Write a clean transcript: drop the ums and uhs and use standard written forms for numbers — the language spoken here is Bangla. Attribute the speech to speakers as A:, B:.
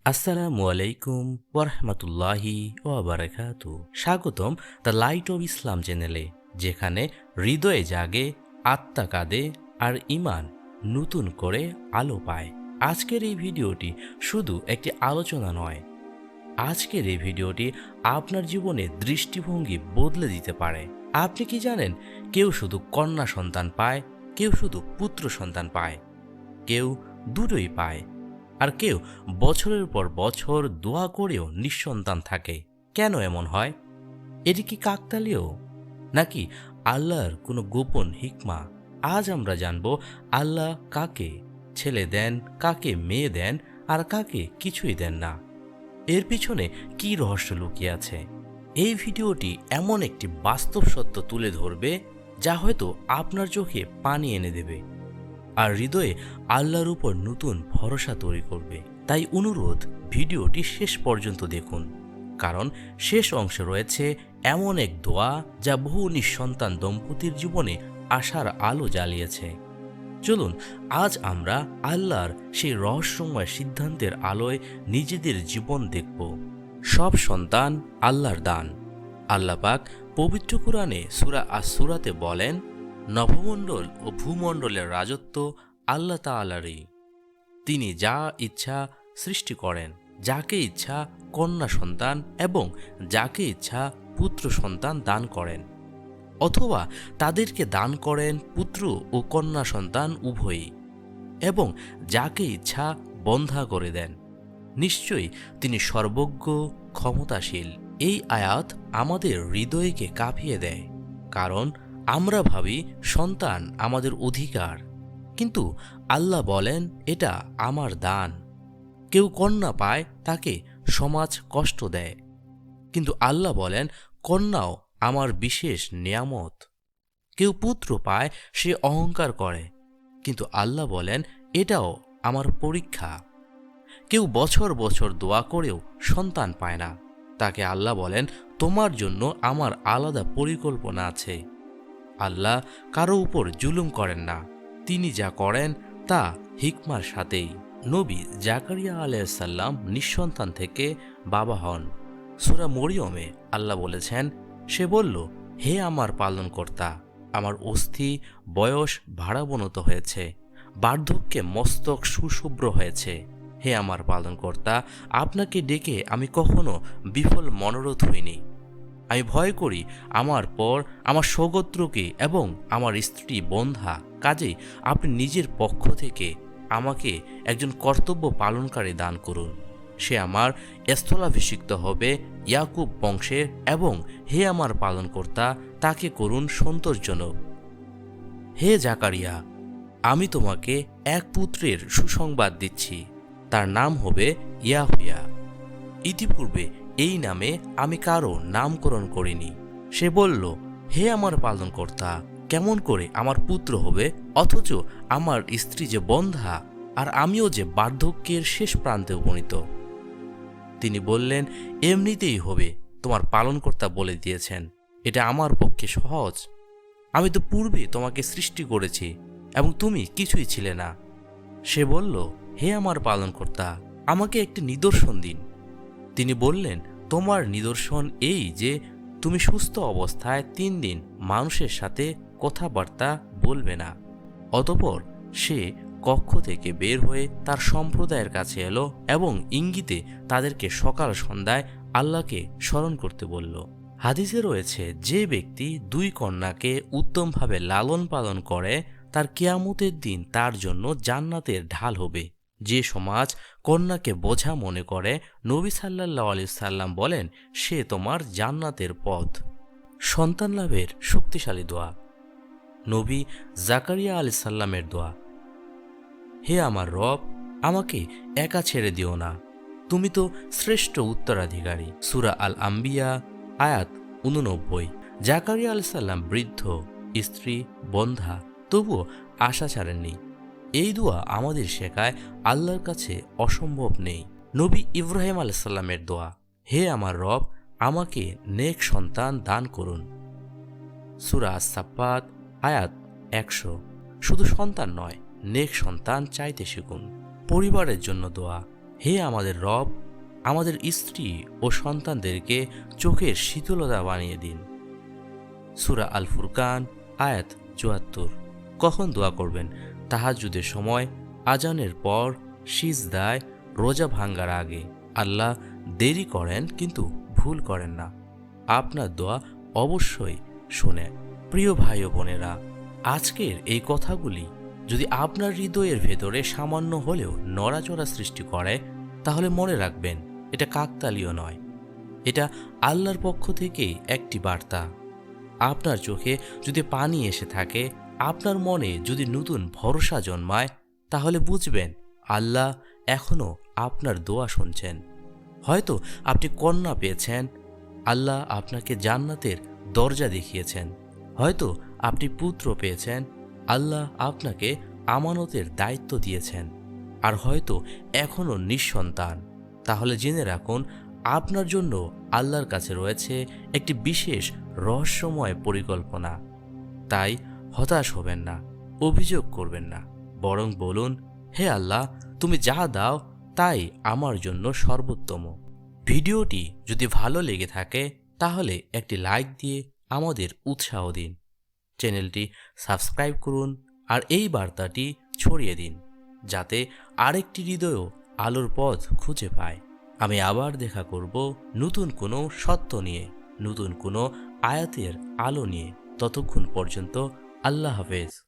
A: আসসালামু আলাইকুম ওরহমতুল্লাহি ওয়াবারাকাতু। স্বাগতম দ্য লাইট অব ইসলাম চ্যানেলে, যেখানে হৃদয়ে জাগে, আত্মা কাঁদে আর ইমান নতুন করে আলো পায়। আজকের এই ভিডিওটি শুধু একটি আলোচনা নয়, আজকের এই ভিডিওটি আপনার জীবনের দৃষ্টিভঙ্গি বদলে দিতে পারে। আপনি কি জানেন, কেউ শুধু কন্যা সন্তান পায়, কেউ শুধু পুত্র সন্তান পায়, কেউ দুটোই পায়, আর কেউ বছরের পর বছর দোয়া করেও নিঃসন্তান থাকে। কেন এমন হয়? এটি কি কাকতালীয়, নাকি আল্লাহর কোনো গোপন হিকমা? আজ আমরা জানব আল্লাহ কাকে ছেলে দেন, কাকে মেয়ে দেন, আর কাকে কিছুই দেন না। এর পিছনে কি রহস্য লুকিয়ে আছে? এই ভিডিওটি এমন একটি বাস্তব সত্য তুলে ধরবে যা হয়তো আপনার চোখে পানি এনে দেবে আর হৃদয়ে আল্লাহর উপর নতুন ভরসা তৈরি করবে। তাই অনুরোধ, ভিডিওটি শেষ পর্যন্ত দেখুন, কারণ শেষ অংশে রয়েছে এমন এক দোয়া যা বহু নিঃসন্তান দম্পতির জীবনে আশার আলো জ্বালিয়েছে। চলুন আজ আমরা আল্লাহর সেই রহস্যময় সিদ্ধান্তের আলোয় নিজেদের জীবন দেখব। সব সন্তান আল্লাহর দান। আল্লাহ পাক পবিত্র কুরআনে সূরা আস-সূরাতে বলেন, নভমণ্ডল ও ভূমণ্ডলের রাজত্ব আল্লাহ তাআলারই। তিনি যা ইচ্ছা সৃষ্টি করেন, যাকে ইচ্ছা কন্যা সন্তান এবং যাকে ইচ্ছা পুত্র সন্তান দান করেন, অথবা তাদেরকে দান করেন পুত্র ও কন্যা সন্তান উভয়ই, এবং যাকে ইচ্ছা বন্ধ্যা করে দেন। নিশ্চয়ই তিনি সর্বজ্ঞ, ক্ষমতাশীল। এই আয়াত আমাদের হৃদয়কে কাঁপিয়ে দেয়, কারণ আমরা ভাবি সন্তান আমাদের অধিকার, কিন্তু আল্লাহ বলেন এটা আমার দান। কেউ কন্যা পায়, তাকে সমাজ কষ্ট দেয়, কিন্তু আল্লাহ বলেন কন্যাও আমার বিশেষ নিয়ামত। কেউ পুত্র পায়, সে অহংকার করে, কিন্তু আল্লাহ বলেন এটাও আমার পরীক্ষা। কেউ বছর বছর দোয়া করেও সন্তান পায় না, তাকে আল্লাহ বলেন তোমার জন্য আমার আলাদা পরিকল্পনা আছে। আল্লাহ কারো উপর জুলুম করেন না, তিনি যা করেন তা হিকমার সাথেই। নবী জাকারিয়া আলাইহিস সালাম নিঃসন্তান থেকে বাবা হন। সূরা মরিয়মে আল্লাহ বলেছেন, সে বলল, হে আমার পালনকর্তা, আমার অস্থি বয়স ভারাবনত হয়েছে, বার্ধক্যে মস্তক সুশুভ্র হয়েছে। হে আমার পালনকর্তা, আপনাকে ডেকে আমি কখনো বিফল মনোরথ হইনি। আমি ভয় করি আমার পর আমার স্বগোত্রকে এবং আমার স্ত্রী বন্ধ্যা, কাজেই আপনি নিজের পক্ষ থেকে আমাকে একজন কর্তব্য পালনকারী দান করুন। সে আমার স্থলাভিষিক্ত হবে ইয়াকুব বংশের, এবং হে আমার পালনকর্তা, তাকে করুন সন্তোষজনক। হে জাকারিয়া, আমি তোমাকে এক পুত্রের সুসংবাদ দিচ্ছি, তার নাম হবে ইয়াহইয়া। ইতিপূর্বে এই নামে আমি কারো নামকরণ করিনি। সে বলল, হে আমার পালনকর্তা, কেমন করে আমার পুত্র হবে, অথচ আমার স্ত্রী যে বন্ধ্যা আর আমিও যে বার্ধক্যের শেষ প্রান্তে উপনীত। তিনি বললেন, এমনিতেই হবে, তোমার পালনকর্তা বলে দিয়েছেন, এটা আমার পক্ষে সহজ। আমি তো পূর্বে তোমাকে সৃষ্টি করেছি এবং তুমি কিছুই ছিলে না। সে বলল, হে আমার পালনকর্তা, আমাকে একটি নিদর্শন দিন। তিনি বললেন, তোমার নিদর্শন এই যে তুমি সুস্থ অবস্থায় 3 দিন মানুষের সাথে কথাবার্তা বলবে না। অতঃপর সে কক্ষ থেকে বের হয়ে তার সম্প্রদায়ের কাছে এলো এবং ইঙ্গিতে তাদেরকে সকাল সন্ধ্যায় আল্লাহকে স্মরণ করতে বলল। হাদিসে রয়েছে, যে ব্যক্তি 2 কন্যাকে উত্তমভাবে লালন পালন করে, তার কিয়ামতের দিন তার জন্য জান্নাতের ঢাল হবে। যে সমাজ কন্যাকে বোঝা মনে করে, নবী সাল্লাল্লাহু আলাইহি সাল্লাম বলেন, সে তোমার জান্নাতের পথ। সন্তান লাভের শক্তিশালী দোয়া। নবী জাকারিয়া আলাইহিস সালামের দোয়া, হে আমার রব, আমাকে একা ছেড়ে দিও না, তুমি তো শ্রেষ্ঠ উত্তরাধিকারী। সূরা আল আম্বিয়া আয়াত 89। জাকারিয়া আলাইহিস সালাম বৃদ্ধ, স্ত্রী বন্ধ্যা, তবুও আশা ছাড়েননি। এই দোয়া আমাদের শেখায় আল্লাহর কাছে অসম্ভব নেই। নবী ইব্রাহিম আলাইহিস সালামের দোয়া, হে আমার রব, আমাকে নেক সন্তান দান করুন। সূরা আস-সাফফাত আয়াত 100। শুধু সন্তান নয়, নেক সন্তান চাইতে শিখুন। পরিবারের জন্য দোয়া। হে আমাদের রব, আমাদের স্ত্রী ও সন্তানদেরকে চোখের শীতলতা বানিয়ে দিন। সূরা আল ফুরকান আয়াত ৭৪। কখন দোয়া করবেন? তাহাজ্জুদের সময়, আজানের পর, সিজদায়, রোজা ভাঙ্গার আগে। আল্লাহ দেরি করেন কিন্তু ভুল করেন না। আপনার দোয়া অবশ্যই শোনেন। প্রিয় ভাই ও বোনেরা, আজকের এই কথাগুলি যদি আপনার হৃদয়ের ভেতরে সামান্য হলেও নড়াচড়া সৃষ্টি করে, তাহলে মনে রাখবেন, এটা কাকতালীয় নয়, এটা আল্লাহর পক্ষ থেকেই একটি বার্তা। আপনার চোখে যদি পানি এসে থাকে, আপনার মনে যদি নতুন ভরসা জন্মায়, তাহলে বুঝবেন আল্লাহ এখনও আপনার দোয়া শুনছেন। হয়তো আপনি কন্যা পেয়েছেন, আল্লাহ আপনাকে জান্নাতের দরজা দেখিয়েছেন। হয়তো আপনি পুত্র পেয়েছেন, আল্লাহ আপনাকে আমানতের দায়িত্ব দিয়েছেন। আর হয়তো এখনও নিঃসন্তান। তাহলে জেনে রাখুন, আপনার জন্য আল্লাহর কাছে রয়েছে একটি বিশেষ রহস্যময় পরিকল্পনা। তাই হতাশ হবেন না, অভিযোগ করবেন না, বরং বলুন, হে আল্লাহ, তুমি যা দাও তাই আমার জন্য সর্বোত্তম। ভিডিওটি যদি ভালো লেগে থাকে, তাহলে একটি লাইক দিয়ে আমাদের উৎসাহ দিন। চ্যানেলটি সাবস্ক্রাইব করুন আর এই বার্তাটি ছড়িয়ে দিন, যাতে আরেকটি হৃদয়ও আলোর পথ খুঁজে পায়। আমি আবার দেখা করব নতুন কোনো সত্য নিয়ে, নতুন কোনো আয়াতের আলো নিয়ে। ততক্ষণ পর্যন্ত আল্লাহ হাফেজ।